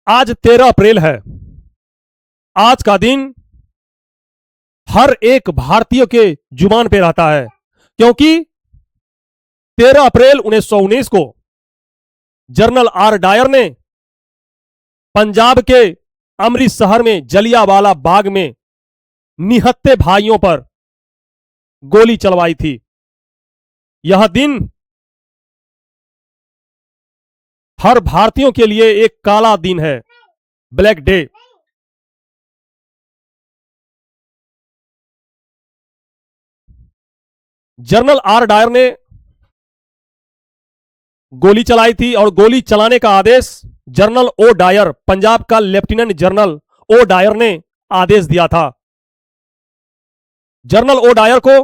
आज 13 अप्रैल है। आज का दिन हर एक भारतीय के जुबान पे रहता है, क्योंकि 13 अप्रैल 1919 को जनरल आर डायर ने पंजाब के अमृतसर में जलियांवाला बाग में निहत्थे भाइयों पर गोली चलवाई थी। यह दिन हर भारतीयों के लिए एक काला दिन है, black day. General R Dyer ने गोली चलाई थी और गोली चलाने का आदेश जनरल ओ डायर, पंजाब का लेफ्टिनेंट जनरल ओ डायर ने आदेश दिया था। जनरल ओ डायर को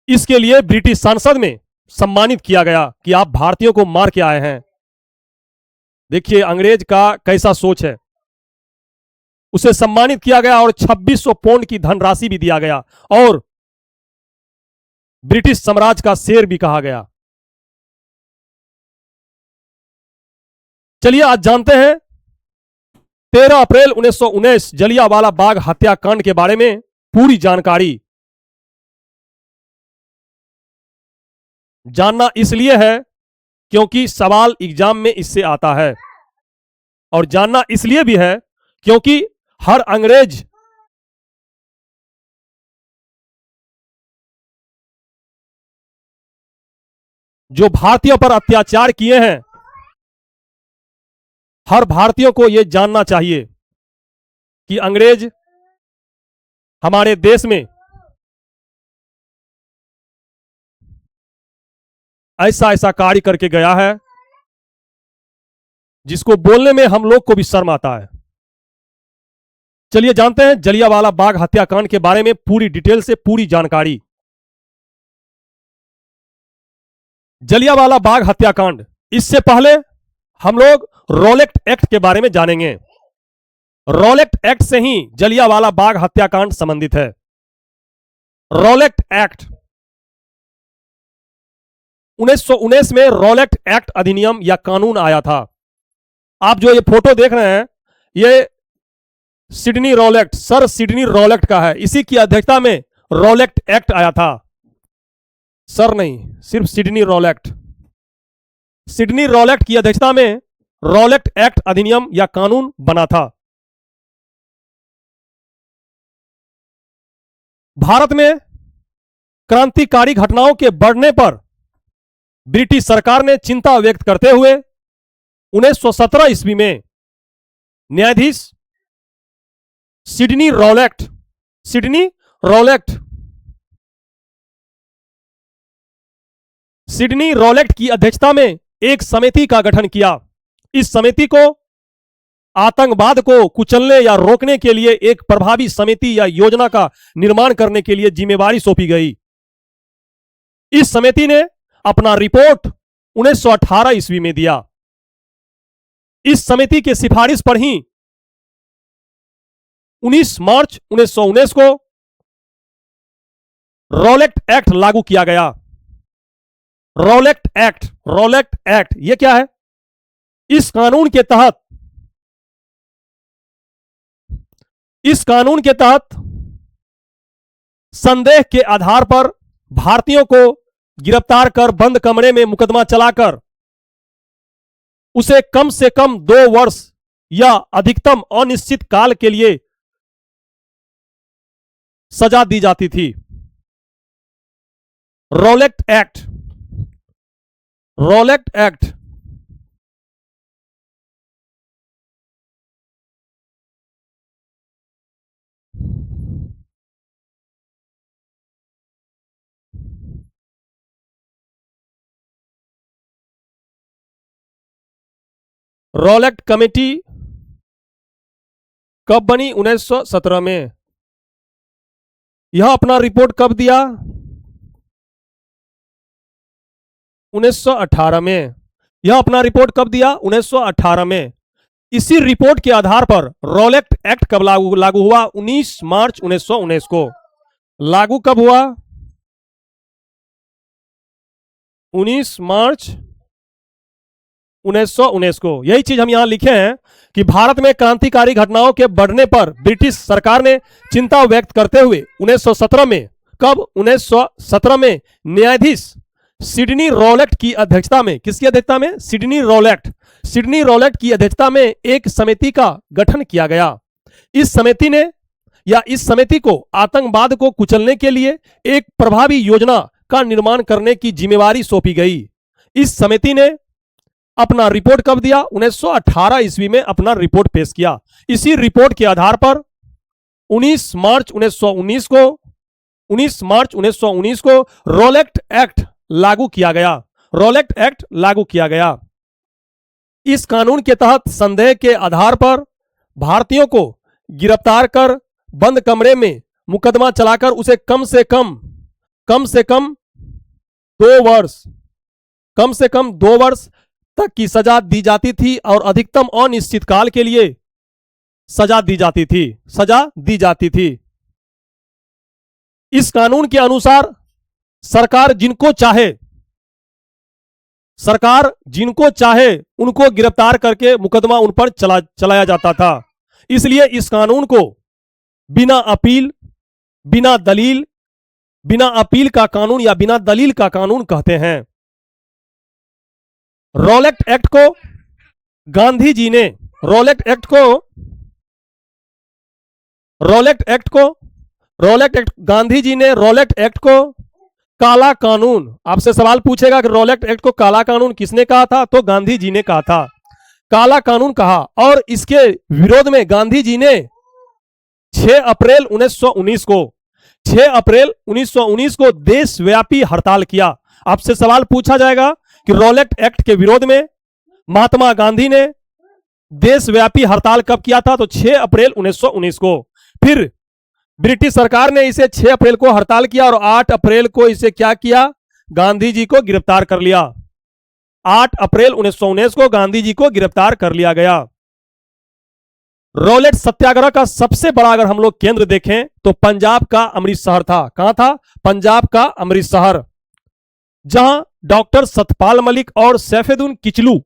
इसके लिए ब्रिटिश संसद में सम्मानित किया गया कि आप भारतीयों को मार के आए हैं। देखिए अंग्रेज का कैसा सोच है। उसे सम्मानित किया गया और 2600 पाउंड की धनराशि भी दिया गया और ब्रिटिश साम्राज्य का शेर भी कहा गया। चलिए आज जानते हैं 13 अप्रैल 1919 जलियांवाला बाग हत्याकांड के बारे में पूरी जानकारी। जानना इसलिए है क्योंकि सवाल एग्जाम में इससे आता है, और जानना इसलिए भी है क्योंकि हर अंग्रेज जो भारतीयों पर अत्याचार किए हैं, हर भारतीयों को यह जानना चाहिए कि अंग्रेज हमारे देश में ऐसा ऐसा कार्य करके गया है जिसको बोलने में हम लोग को भी शर्म आता है। चलिए जानते हैं जलियांवाला बाग हत्याकांड के बारे में पूरी डिटेल से पूरी जानकारी। जलियांवाला बाग हत्याकांड, इससे पहले हम लोग रॉलेट एक्ट के बारे में जानेंगे। रॉलेट एक्ट से ही जलियांवाला बाग हत्याकांड संबंधित है। रॉलेट एक्ट 1919 में रॉलेट एक्ट अधिनियम या कानून आया था। आप जो ये फोटो देख रहे हैं ये Sydney Rowlatt, sir Sydney Rowlatt का है। इसी की अध्यक्षता में रॉलेट एक्ट आया था। सर नहीं, सिर्फ सिडनी रॉलेट। सिडनी रॉलेट की अध्यक्षता में रॉलेट एक्ट अधिनियम या कानून बना था। भारत में क्रांतिकारी घटनाओं के बढ़ने पर ब्रिटिश सरकार ने चिंता व्यक्त करते हुए 1917 ईस्वी में न्यायाधीश सिडनी रॉलेट की अध्यक्षता में एक समिति का गठन किया। इस समिति को आतंकवाद को कुचलने या रोकने के लिए एक प्रभावी समिति या योजना का निर्माण करने के लिए जिम्मेवारी सौंपी गई। इस समिति ने अपना रिपोर्ट 1918 ईस्वी में दिया। इस समिति के सिफारिश पर ही 19 मार्च 1919 को रॉलेट एक्ट लागू किया गया। रॉलेट एक्ट यह क्या है? इस कानून के तहत संदेह के आधार पर भारतीयों को गिरफ्तार कर बंद कमरे में मुकदमा चलाकर उसे कम से कम 2 वर्ष या अधिकतम अनिश्चित काल के लिए सजा दी जाती थी। रॉलेट एक्ट रॉलेट कमेटी कब बनी? 1917 में। यह अपना रिपोर्ट कब दिया? 1918 में। यह अपना रिपोर्ट कब दिया? 1918 में। इसी रिपोर्ट के आधार पर रॉलेट एक्ट कब लागू हुआ? 19 मार्च 1919 को। लागू कब हुआ? 19 मार्च 1919 को। यही चीज हम यहां लिखे हैं कि भारत में क्रांतिकारी घटनाओं के बढ़ने पर ब्रिटिश सरकार ने चिंता व्यक्त करते हुए 1917 में, कब, 1917 में न्यायाधीश सिडनी रॉलेट की अध्यक्षता में, किसकी अध्यक्षता में, सिडनी रॉलेट की अध्यक्षता में एक समिति का गठन किया गया। इस समिति को आतंकवाद को कुचलने के लिए एक प्रभावी योजना का निर्माण करने की जिम्मेवारी सौंपी गई। इस समिति ने अपना रिपोर्ट कब दिया, 1918 ईस्वी में अपना रिपोर्ट पेश किया। इसी रिपोर्ट के आधार पर 19 मार्च 1919 को रॉलेट एक्ट लागू किया गया। इस कानून के तहत संदेह के आधार पर भारतीयों को गिरफ्तार कर बंद कमरे में मुकदमा चलाकर उसे कम से कम 2 वर्ष तक की सजा दी जाती थी और अधिकतम अनिश्चित काल के लिए सजा दी जाती थी। इस कानून के अनुसार सरकार जिनको चाहे उनको गिरफ्तार करके मुकदमा उन पर चलाया जाता था। इसलिए इस कानून को बिना अपील का कानून या बिना दलील का कानून कहते हैं। रॉलेट एक्ट को गांधी जी ने रॉलेट एक्ट को काला कानून, आपसे सवाल पूछेगा कि रॉलेट एक्ट को काला कानून किसने कहा था, तो गांधी जी ने कहा था, काला कानून कहा। और इसके विरोध में गांधी जी ने 6 अप्रैल 1919 को देशव्यापी हड़ताल किया। आपसे सवाल पूछा जाएगा कि रॉलेट एक्ट के विरोध में महात्मा गांधी ने देशव्यापी हड़ताल कब किया था, तो 6 अप्रैल 1919 को। फिर ब्रिटिश सरकार ने इसे 6 अप्रैल को हड़ताल किया और 8 अप्रैल को इसे क्या किया, गांधी जी को गिरफ्तार कर लिया। 8 अप्रैल 1919 को गांधी जी को गिरफ्तार कर लिया गया। रॉलेट सत्याग्रह का सबसे बड़ा अगर हम लोग केंद्र देखें तो पंजाब का अमृतसर था। कहां था, पंजाब का अमृतसर, जहां डॉक्टर सतपाल मलिक और सैफुद्दीन किचलू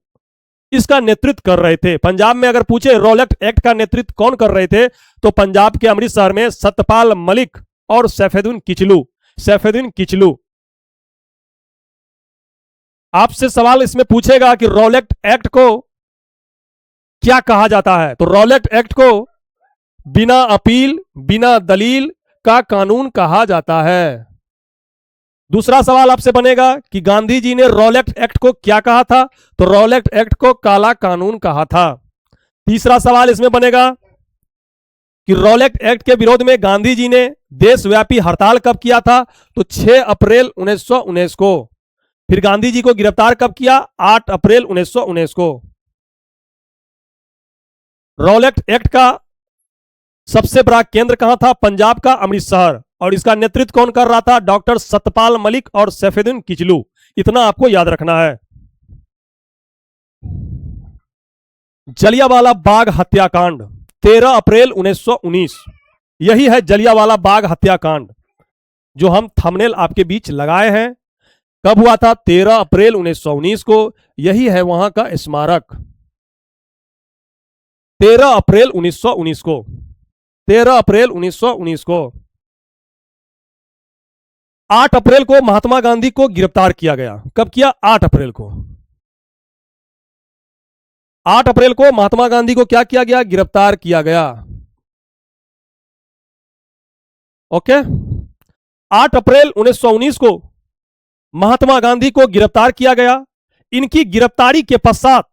इसका नेतृत्व कर रहे थे। पंजाब में अगर पूछे रॉलेट एक्ट का नेतृत्व कौन कर रहे थे, तो पंजाब के अमृतसर में सतपाल मलिक और सैफुद्दीन किचलू। आपसे सवाल इसमें पूछेगा कि रॉलेट एक्ट को क्या कहा जाता है, तो रॉलेट एक्ट को बिना अपील बिना दलील का कानून कहा जाता है। दूसरा सवाल आपसे बनेगा कि गांधी जी ने रॉलेट एक्ट को क्या कहा था, तो रॉलेट एक्ट को काला कानून कहा था। तीसरा सवाल इसमें बनेगा कि रॉलेट एक्ट के विरोध में गांधी जी ने देशव्यापी हड़ताल कब किया था, तो 6 अप्रैल 1919 को। फिर गांधी जी को गिरफ्तार कब किया, 8 अप्रैल 1919 को। रॉलेट एक्ट का सबसे बड़ा केंद्र कहां था, पंजाब का अमृतसर, और इसका नेतृत्व कौन कर रहा था, डॉक्टर सतपाल मलिक और सैफुद्दीन किचलू। इतना आपको याद रखना है। जलियांवाला बाग हत्याकांड 13 अप्रैल 1919, यही है जलियांवाला बाग हत्याकांड जो हम थंबनेल आपके बीच लगाए हैं। कब हुआ था, 13 अप्रैल 1919 को। यही है वहां का स्मारक, 13 अप्रैल 1919 को। 13 अप्रैल 1919 को। 8 अप्रैल को महात्मा गांधी को गिरफ्तार किया गया। कब किया, 8 अप्रैल को। 8 अप्रैल को महात्मा गांधी को क्या किया गया, गिरफ्तार किया गया। ओके, 8 अप्रैल 1919 को महात्मा गांधी को गिरफ्तार किया गया। इनकी गिरफ्तारी के पश्चात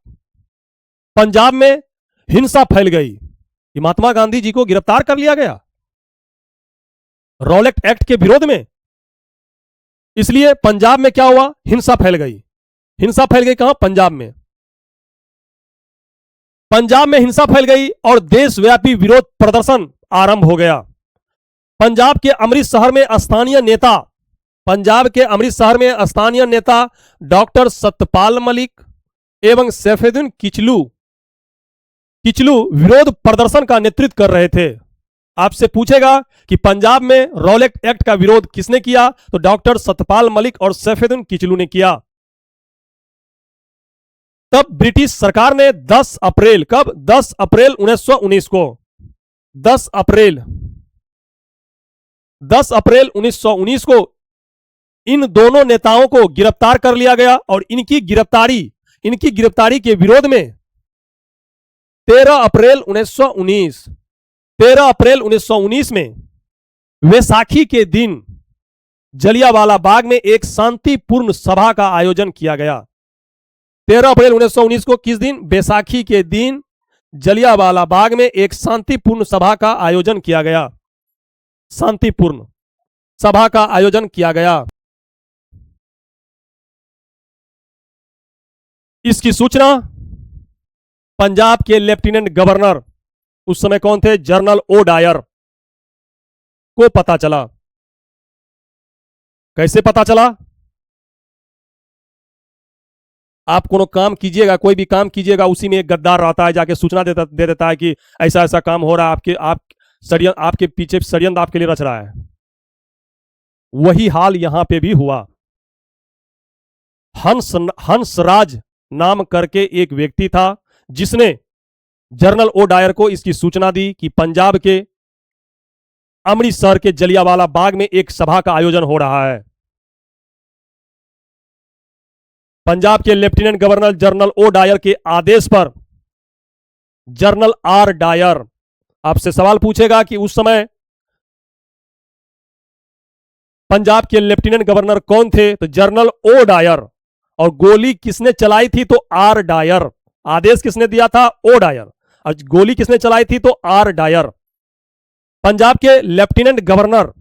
पंजाब में हिंसा फैल गई कि महात्मा गांधी जी को गिरफ्तार कर लिया गया रॉलेट एक्ट के विरोध में। इसलिए पंजाब में क्या हुआ, हिंसा फैल गई। हिंसा फैल गई कहां, पंजाब में। पंजाब में हिंसा फैल गई और देशव्यापी विरोध प्रदर्शन आरंभ हो गया। पंजाब के अमृतसर में स्थानीय नेता डॉक्टर सतपाल मलिक एवं सैफुद्दीन किचलू विरोध प्रदर्शन का नेतृत्व कर रहे थे। आपसे पूछेगा कि पंजाब में रॉलेट एक्ट का विरोध किसने किया, तो डॉक्टर सतपाल मलिक और सैफुद्दीन किचलू ने किया। तब ब्रिटिश सरकार ने 10 अप्रैल, कब, 10 अप्रैल 1919 को, 10 अप्रैल 10 अप्रैल 1919 को इन दोनों नेताओं को गिरफ्तार कर लिया गया और इनकी गिरफ्तारी के विरोध में 13 अप्रैल 1919 में वैसाखी के दिन जलियांवाला बाग में एक शांतिपूर्ण सभा का आयोजन किया गया। 13 अप्रैल 1919 को किस दिन? बैसाखी के दिन जलियांवाला बाग में एक शांतिपूर्ण सभा का आयोजन किया गया। शांतिपूर्ण सभा का आयोजन किया गया। इसकी सूचना पंजाब के लेफ्टिनेंट गवर्नर, उस समय कौन थे? जनरल ओ डायर को पता चला। कैसे पता चला? आप कोनो काम कीजिएगा, कोई भी काम कीजिएगा, उसी में एक गद्दार रहता है, जाके सूचना दे देता है कि ऐसा ऐसा काम हो रहा है, आपके पीछे षड्यंत्र आपके लिए रच रहा है। वही हाल यहां पे भी हुआ। हंसराज नाम करके एक व्यक्ति था जिसने जनरल ओ डायर को इसकी सूचना दी कि पंजाब के अमृतसर के जलियांवाला बाग में एक सभा का आयोजन हो रहा है। पंजाब के lieutenant governor general O Dyer के आदेश पर जनरल आर डायर, आपसे सवाल पूछेगा कि उस समय पंजाब के लेफ्टिनेंट गवर्नर कौन थे? तो जनरल ओ डायर। और गोली किसने चलाई थी? तो आर डायर। आदेश किसने दिया था? O Dyer. और गोली किसने चलाई थी? तो आर डायर। पंजाब के lieutenant governor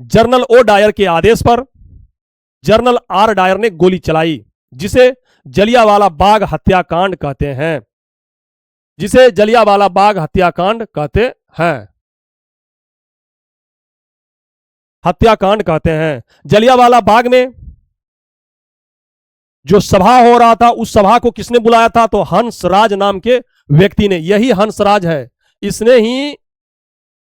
general O Dyer के आदेश पर जनरल आर डायर ने गोली चलाई, जिसे जलियांवाला बाग हत्याकांड कहते हैं। जिसे जलियांवाला बाग हत्याकांड कहते हैं। हत्याकांड कहते हैं। जलियांवाला बाग में जो सभा हो रहा था, उस सभा को किसने बुलाया था? तो हंसराज नाम के व्यक्ति ने। यही हंसराज है, इसने ही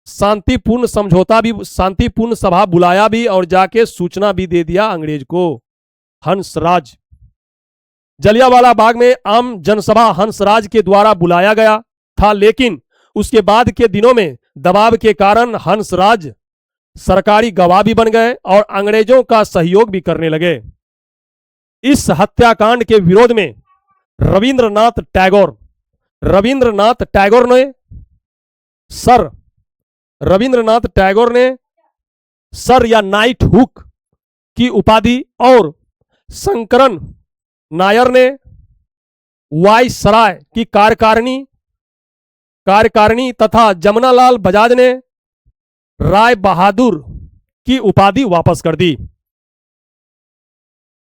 शांतिपूर्ण समझौता भी, शांतिपूर्ण सभा बुलाया भी और जाके सूचना भी दे दिया अंग्रेज को। हंसराज। जलियांवाला बाग में आम जनसभा हंसराज के द्वारा बुलाया गया था, लेकिन उसके बाद के दिनों में दबाव के कारण हंसराज सरकारी गवाह भी बन गए और अंग्रेजों का सहयोग भी करने लगे। इस हत्याकांड के विरोध में रविंद्रनाथ टैगोर ने सर या नाइट हुक की उपाधि और शंकरन नायर ने वायसराय की कार्यकारिणी तथा जमनालाल बजाज ने राय बहादुर की उपाधि वापस कर दी।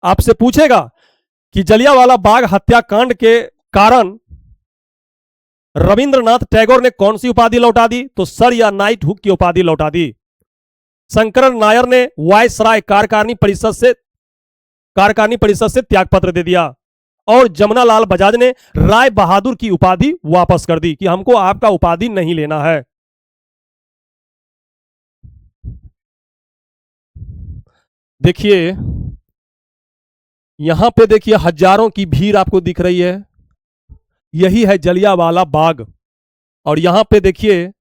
आपसे पूछेगा कि जलियांवाला बाग हत्याकांड के कारण रविंद्रनाथ टैगोर ने कौन सी उपाधि लौटा दी? तो सर या नाइट हुक की उपाधि लौटा दी। शंकरन नायर ने वायसराय कार्यकारिणी परिषद से त्यागपत्र दे दिया और जमनालाल बजाज ने राय बहादुर की उपाधि वापस कर दी कि हमको आपका उपाधि नहीं लेना है। देखिए यहां पे, देखिए हजारों की भीड़ आपको दिख रही है, यही है जलियांवाला बाग। और यहां पे देखिए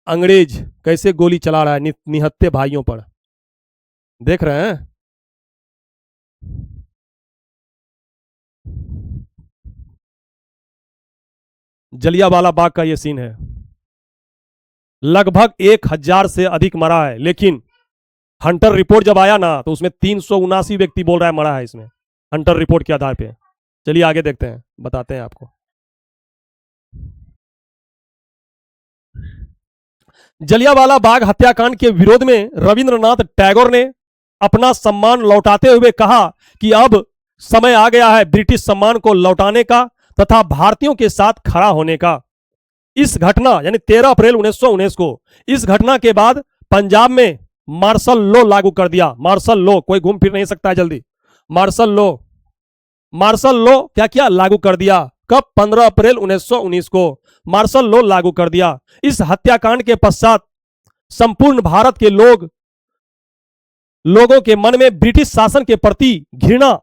अंग्रेज कैसे गोली चला रहा है निहत्थे भाइयों पर, देख रहे हैं। जलियांवाला बाग का यह सीन है। लगभग 1000 से अधिक मरा है, लेकिन हंटर रिपोर्ट जब आया ना तो उसमें 379 व्यक्ति बोल रहा है मरा है इसमें, हंटर रिपोर्ट के आधार पे। चलिए आगे देखते हैं, बताते हैं आपको। जलियांवाला बाग हत्याकांड के विरोध में रविंद्रनाथ टैगोर ने अपना सम्मान लौटाते हुए कहा कि अब समय आ गया है ब्रिटिश सम्मान को लौटाने का तथा भारतीयों के साथ खड़ा होने का। इस घटना यानी 13 अप्रैल 1919 को, इस घटना के बाद पंजाब में मार्शल लॉ लागू कर दिया। मार्शल लॉ, कोई घूम फिर नहीं सकता है जल्दी। मार्शल लॉ क्या किया? लागू कर दिया। कब? 15 अप्रैल 1919 को मार्शल लॉ लागू कर दिया। इस हत्याकांड के पश्चात संपूर्ण भारत के लोगों के मन में ब्रिटिश शासन के प्रति घृणा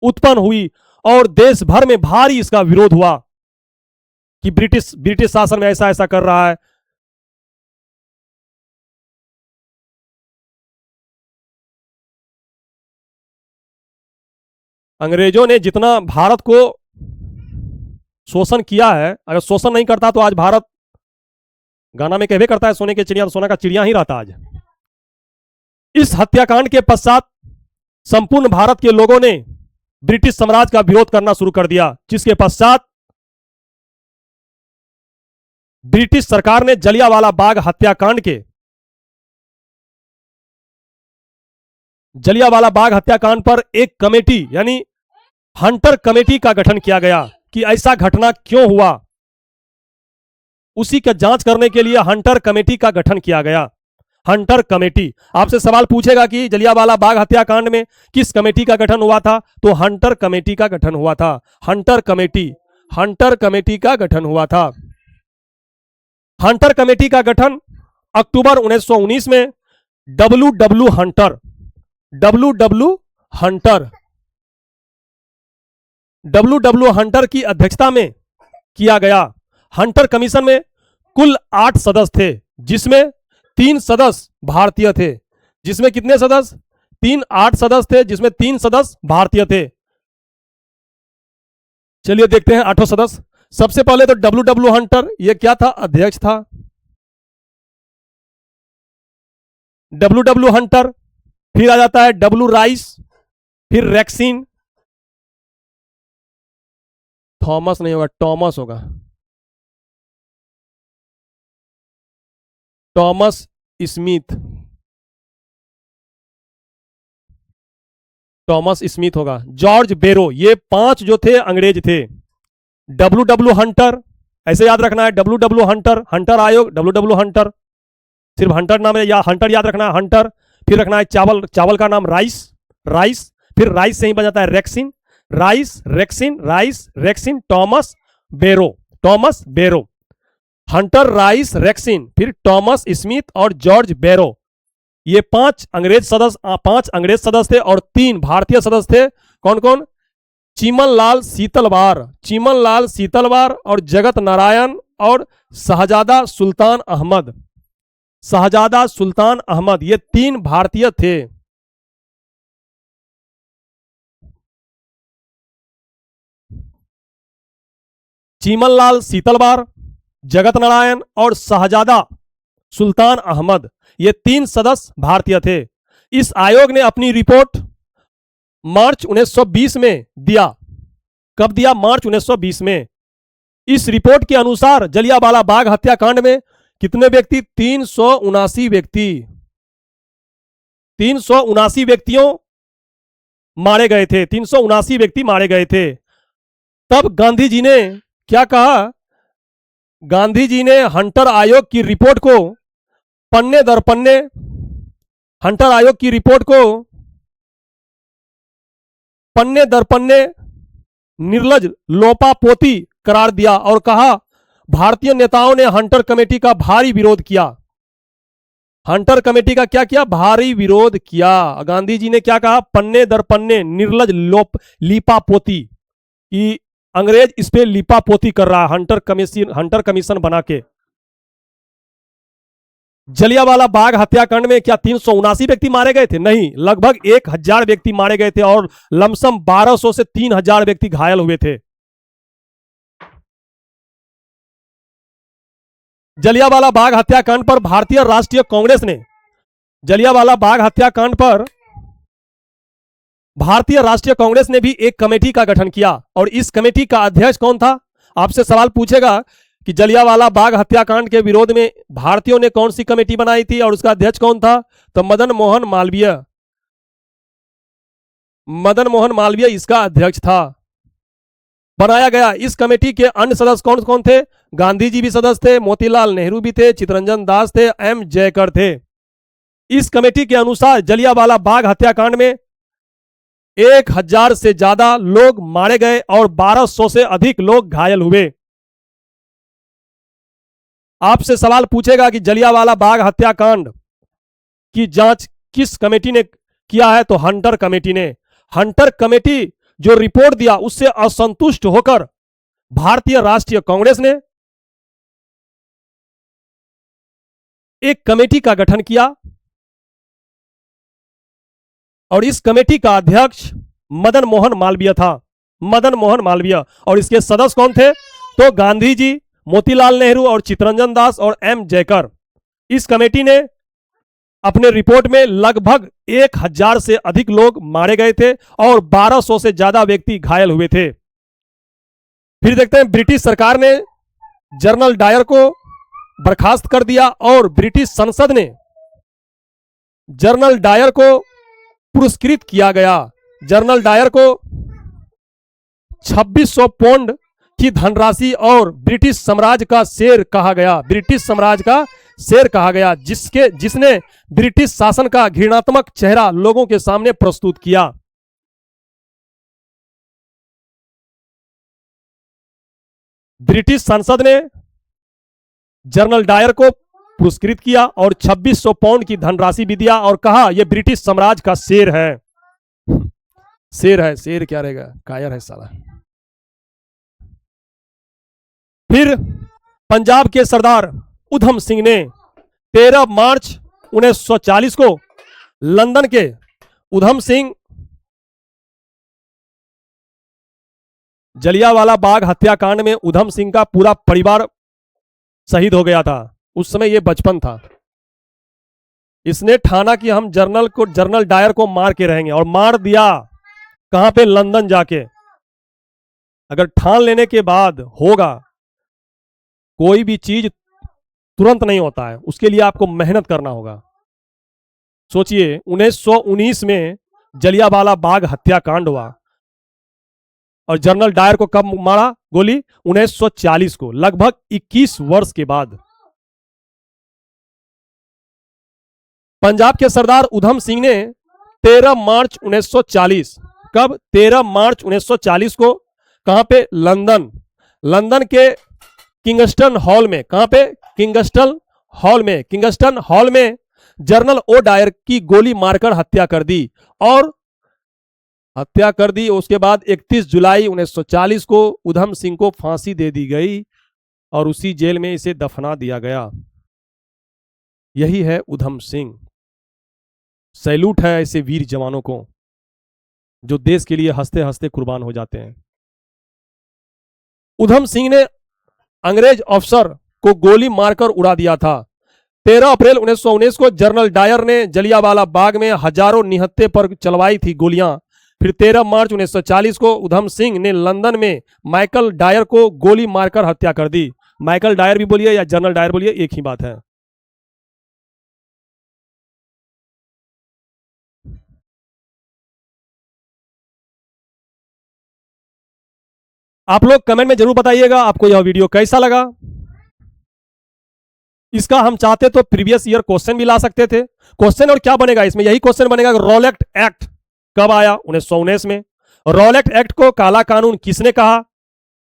उत्पन्न हुई और देश भर में भारी इसका विरोध हुआ कि ब्रिटिश शासन में ऐसा ऐसा कर रहा है। अंग्रेजों ने जितना भारत को शोषण किया है, अगर शोषण नहीं करता तो आज भारत, गाना में कहवे करता है सोने के चिड़िया, सोना का चिड़िया ही रहता आज। इस हत्याकांड के पश्चात संपूर्ण भारत के लोगों ने ब्रिटिश साम्राज्य का विरोध करना शुरू कर दिया, जिसके पश्चात ब्रिटिश सरकार ने जलियांवाला बाग हत्याकांड पर एक कमेटी यानी हंटर कमेटी का गठन किया गया कि ऐसा घटना क्यों हुआ। उसी का जांच करने के लिए हंटर कमेटी का गठन किया गया। हंटर कमेटी, आपसे सवाल पूछेगा कि जलियांवाला बाग हत्याकांड में किस कमेटी का गठन हुआ था, तो हंटर कमेटी का गठन हुआ था। हंटर कमेटी का गठन हुआ था। हंटर कमेटी का गठन अक्टूबर 1919 में डब्ल्यू हंटर की अध्यक्षता में किया गया। हंटर कमीशन में कुल 8 सदस्य थे, जिसमें 3 सदस्य भारतीय थे। जिसमें कितने सदस्य? 8 सदस्य थे, जिसमें 3 सदस्य भारतीय थे। चलिए देखते हैं 8 सदस्य। सबसे पहले तो डब्ल्यू हंटर, ये क्या था? अध्यक्ष था डब्ल्यू हंटर। फिर आ जाता है डब्ल्यू राइस, फिर रैक्सिन, थॉमस नहीं होगा, टॉमस होगा, टॉमस स्मिथ होगा, जॉर्ज बेरो। ये 5 जो थे अंग्रेज थे। डब्ल्यू हंटर, ऐसे याद रखना है, डब्ल्यू हंटर आयोग, डब्ल्यू हंटर, सिर्फ हंटर नाम है या हंटर याद रखना है, हंटर। फिर रखना है चावल का नाम राइस, फिर राइस से ही बन जाता है रैक्सिन, रैक्सिन, टॉमस बेरो, हंटर, राइस, रैक्सिन, फिर टॉमस स्मिथ और जॉर्ज बेरो। ये 5 अंग्रेज सदस्य थे और 3 भारतीय सदस्य थे। कौन कौन? चीमन लाल सीतलवार और जगत नारायण और शहजादा सुल्तान अहमद, ये 3 भारतीय थे। चीमन लाल सीतलवार, जगत नारायण और शहजादा सुल्तान अहमद, ये 3 सदस्य भारतीय थे। इस आयोग ने अपनी रिपोर्ट मार्च 1920 में दिया। कब दिया? मार्च 1920 में। इस रिपोर्ट के अनुसार जलियांवाला बाग हत्याकांड में कितने व्यक्ति? 379 व्यक्ति, 379 व्यक्तियों मारे गए थे, 379 व्यक्ति मारे गए थे। तब गांधी जी ने क्या कहा? गांधी जी ने हंटर आयोग की रिपोर्ट को पन्ने दर पन्ने, हंटर आयोग की रिपोर्ट को पन्ने दर पन्ने निर्लज लोपापोती करार दिया और कहा भारतीय नेताओं ने हंटर कमेटी का भारी विरोध किया। हंटर कमेटी का क्या किया? भारी विरोध किया। गांधी जी ने क्या कहा? पन्ने दर पन्ने निर्लज लीपापोती, कि अंग्रेज इस पे लीपापोती कर रहा है हंटर कमीशन बना के। जलियांवाला बाग हत्याकांड में क्या 379 व्यक्ति मारे गए थे? नहीं, लगभग 1000 व्यक्ति मारे गए थे और लमसम 1200 से 3000 व्यक्ति घायल हुए थे। जलियांवाला बाग हत्याकांड पर भारतीय राष्ट्रीय कांग्रेस ने जलियांवाला बाग हत्याकांड पर भारतीय राष्ट्रीय कांग्रेस ने भी एक कमेटी का गठन किया और इस कमेटी का अध्यक्ष कौन था? आपसे सवाल पूछेगा कि जलियांवाला बाग हत्याकांड के विरोध में भारतीयों ने कौन सी कमेटी बनाई थी और उसका अध्यक्ष कौन था? तो मदन मोहन मालवीय इसका अध्यक्ष था, बनाया गया। इस कमेटी के अन्य सदस्य कौन कौन थे? गांधी जी भी सदस्य थे, मोतीलाल नेहरू भी थे, चित्तरंजन दास थे, एम जयकर थे। इस कमेटी के अनुसार जलियांवाला बाग हत्याकांड में 1000 से ज्यादा लोग मारे गए और 1200 से अधिक लोग घायल हुए। आपसे सवाल पूछेगा कि जलियांवाला बाग हत्याकांड की जांच किस कमेटी ने किया है? तो हंटर कमेटी ने। हंटर कमेटी जो रिपोर्ट दिया उससे असंतुष्ट होकर भारतीय राष्ट्रीय कांग्रेस ने एक कमेटी का गठन किया और इस कमेटी का अध्यक्ष मदन मोहन मालवीय था। मदन मोहन मालवीय। और इसके सदस्य कौन थे? तो गांधी जी, मोतीलाल नेहरू और चित्तरंजन दास और एम जयकर। इस कमेटी ने अपने रिपोर्ट में लगभग 1000 से अधिक लोग मारे गए थे और 1200 से ज्यादा व्यक्ति घायल हुए थे। फिर देखते हैं, ब्रिटिश सरकार ने जनरल डायर को बर्खास्त कर दिया और ब्रिटिश संसद ने जनरल डायर को पुरस्कृत किया गया। जनरल डायर को 2600 पौंड की धनराशि और ब्रिटिश साम्राज्य का शेर कहा गया। ब्रिटिश साम्राज्य का शेर कहा गया, जिसने ब्रिटिश शासन का घृणात्मक चेहरा लोगों के सामने प्रस्तुत किया। ब्रिटिश संसद ने जनरल डायर को पुरस्कृत किया और 2600 पाउंड की धनराशि भी दिया और कहा यह ब्रिटिश साम्राज्य का शेर है। शेर है, शेर क्या रहेगा, कायर है साला। फिर पंजाब के सरदार उधम सिंह ने 13 मार्च 1940 को लंदन के उधम सिंह जलियांवाला बाग हत्याकांड में उधम सिंह का पूरा परिवार शहीद हो गया था। उस समय यह बचपन था। इसने ठाना कि हम जनरल डायर को मार के रहेंगे और मार दिया। कहां पे? लंदन जाके। अगर ठान लेने के बाद होगा, कोई भी चीज तुरंत नहीं होता है, उसके लिए आपको मेहनत करना होगा। सोचिए 1919 में जलियांवाला बाग हत्याकांड हुआ और जनरल डायर को कब मारा गोली? 1940 को, लगभग 21 वर्ष के बाद। पंजाब के सरदार उधम सिंह ने 13 मार्च 1940, कब? 13 मार्च 1940 को, कहां पे? लंदन के किंगस्टन हॉल में। कहां पे? किंगस्टन हॉल में जनरल ओ डायर की गोली मारकर हत्या कर दी। उसके बाद 31 जुलाई 1940 को उधम सिंह को फांसी दे दी गई और उसी जेल में इसे दफना दिया गया। यही है उधम सिंह। सैल्यूट है ऐसे वीर जवानों को जो देश के लिए हंसते हंसते कुर्बान हो जाते हैं। उधम सिंह ने अंग्रेज अफसर को गोली मारकर उड़ा दिया था। 13 अप्रैल 1919 को जनरल डायर ने जलियांवाला बाग में हजारों निहत्थे पर चलवाई थी गोलियां। फिर 13 मार्च 1940 को उधम सिंह ने लंदन में माइकल डायर को गोली मारकर हत्या कर दी। माइकल डायर भी बोलिए या जनरल डायर बोलिए, एक ही बात है। आप लोग कमेंट में जरूर बताइएगा आपको यह वीडियो कैसा लगा। इसका हम चाहते तो प्रीवियस ईयर क्वेश्चन भी ला सकते थे। क्वेश्चन और क्या बनेगा इसमें? यही क्वेश्चन बनेगा, रॉलेट एक्ट कब आया? 1919 में। रॉलेट एक्ट को काला कानून किसने कहा?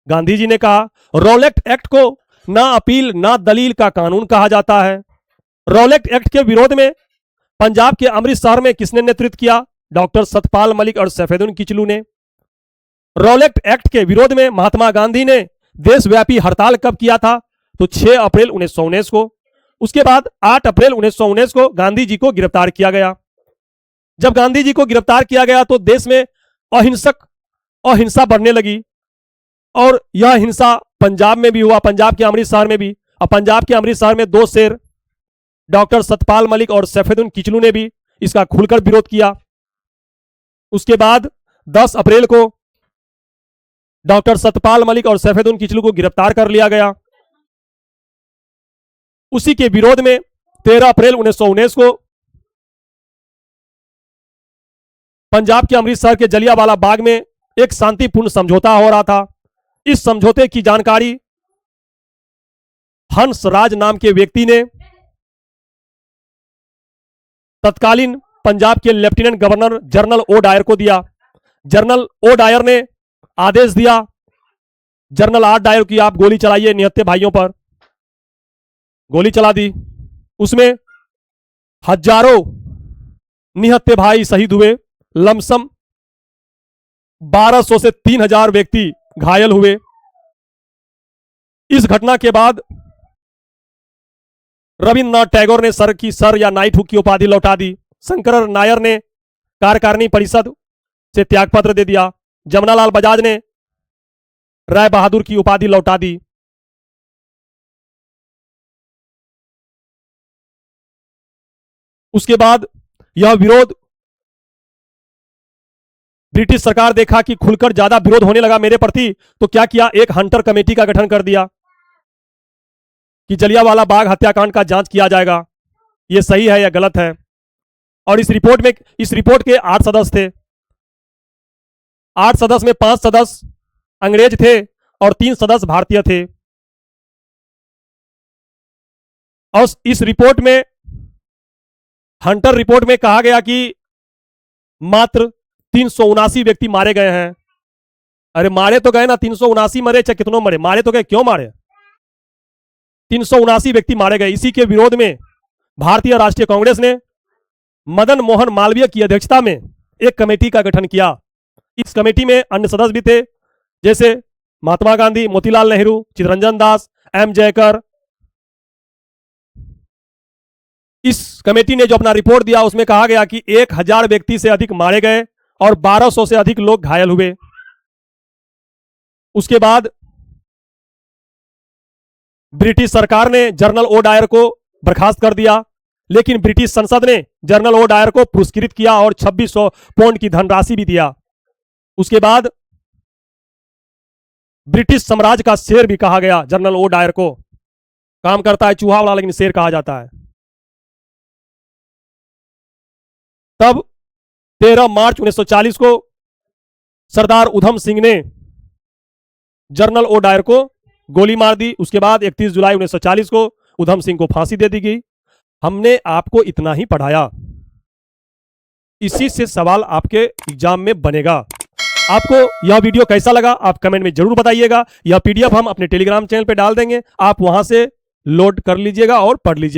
गांधी जी ने कहा। रॉलेट एक्ट को ना अपील ना दलील का कानून कहा जाता है। रॉलेट एक्ट के विरोध में पंजाब के अमृतसर में किसने नेतृत्व किया? डॉक्टर सतपाल मलिक और सैफुद्दीन किचलू ने। रॉलेट एक्ट के विरोध में महात्मा गांधी ने देशव्यापी हड़ताल कब किया था? तो 6 अप्रैल 1919 को। उसके बाद 8 अप्रैल 1919 को गांधी जी को गिरफ्तार किया गया। जब गांधी जी को गिरफ्तार किया गया तो देश में अहिंसा बढ़ने लगी और यह हिंसा पंजाब में भी हुआ, पंजाब के अमृतसर में भी। और पंजाब के अमृतसर में 2 शेर डॉक्टर सतपाल मलिक और सैफुद्दीन किचलू ने भी इसका खुलकर विरोध किया। उसके बाद 10 अप्रैल को डॉक्टर सतपाल मलिक और सैफुद्दीन किचलू को गिरफ्तार कर लिया गया। उसी के विरोध में 13 अप्रैल 1919 को पंजाब के अमृतसर के जलियांवाला बाग में एक शांतिपूर्ण समझौता हो रहा था। इस समझौते की जानकारी हंसराज नाम के व्यक्ति ने तत्कालीन पंजाब के lieutenant governor general O Dyer को दिया। जनरल ओ डायर ने आदेश दिया जनरल आर डायर की, आप गोली चलाइए निहत्थे भाइयों पर। गोली चला दी। उसमें हजारों निहत्थे भाई शहीद हुए। लमसम 1200 से 3000 व्यक्ति घायल हुए। इस घटना के बाद रविन्द्रनाथ टैगोर ने सर या नाइटहुड की उपाधि लौटा दी। शंकर नायर ने कार्यकारिणी परिषद से त्यागपत्र दे दिया। जमनालाल बजाज ने राय बहादुर की उपाधि लौटा दी। उसके बाद यह विरोध ब्रिटिश सरकार देखा कि खुलकर ज्यादा विरोध होने लगा मेरे प्रति, तो क्या किया, एक हंटर कमेटी का गठन कर दिया कि जलियांवाला बाग हत्याकांड का जांच किया जाएगा, यह सही है या गलत है। और इस रिपोर्ट के 8 सदस्य थे। 8 सदस्य में 5 सदस्य अंग्रेज थे और 3 सदस्य भारतीय थे। और इस रिपोर्ट में, हंटर रिपोर्ट में कहा गया कि मात्र 379 व्यक्ति मारे गए हैं। अरे मारे तो गए ना, 379 मरे चाहे कितनों मरे, मारे तो गए, क्यों मारे? 379 व्यक्ति मारे गए। इसी के विरोध में भारतीय राष्ट्रीय कांग्रेस ने मदन मोहन मालवीय की अध्यक्षता में एक कमेटी का गठन किया। इस कमेटी में अन्य सदस्य भी थे, जैसे महात्मा गांधी, मोतीलाल नेहरू, चित्तरंजन दास, एम जयकर। इस कमेटी ने जो अपना रिपोर्ट दिया उसमें कहा गया कि 1000 व्यक्ति से अधिक मारे गए और 1200 से अधिक लोग घायल हुए। उसके बाद ब्रिटिश सरकार ने जनरल ओ डायर को बर्खास्त कर दिया, लेकिन ब्रिटिश संसद ने जनरल ओ डायर को पुरस्कृत किया और 2600 पाउंड की धनराशि भी दिया। उसके बाद ब्रिटिश साम्राज्य का शेर भी कहा गया जनरल ओ डायर को। काम करता है चूहा वाला, लेकिन शेर कहा जाता है। तब 13 मार्च 1940 को सरदार उधम सिंह ने जनरल ओ डायर को गोली मार दी। उसके बाद 31 जुलाई 1940 को उधम सिंह को फांसी दे दी गई। हमने आपको इतना ही पढ़ाया, इसी से सवाल आपके एग्जाम में बनेगा। आपको यह वीडियो कैसा लगा आप कमेंट में जरूर बताइएगा। यह पीडीएफ हम अपने टेलीग्राम चैनल पे डाल देंगे, आप वहां से लोड कर लीजिएगा और पढ़ लीजिएगा।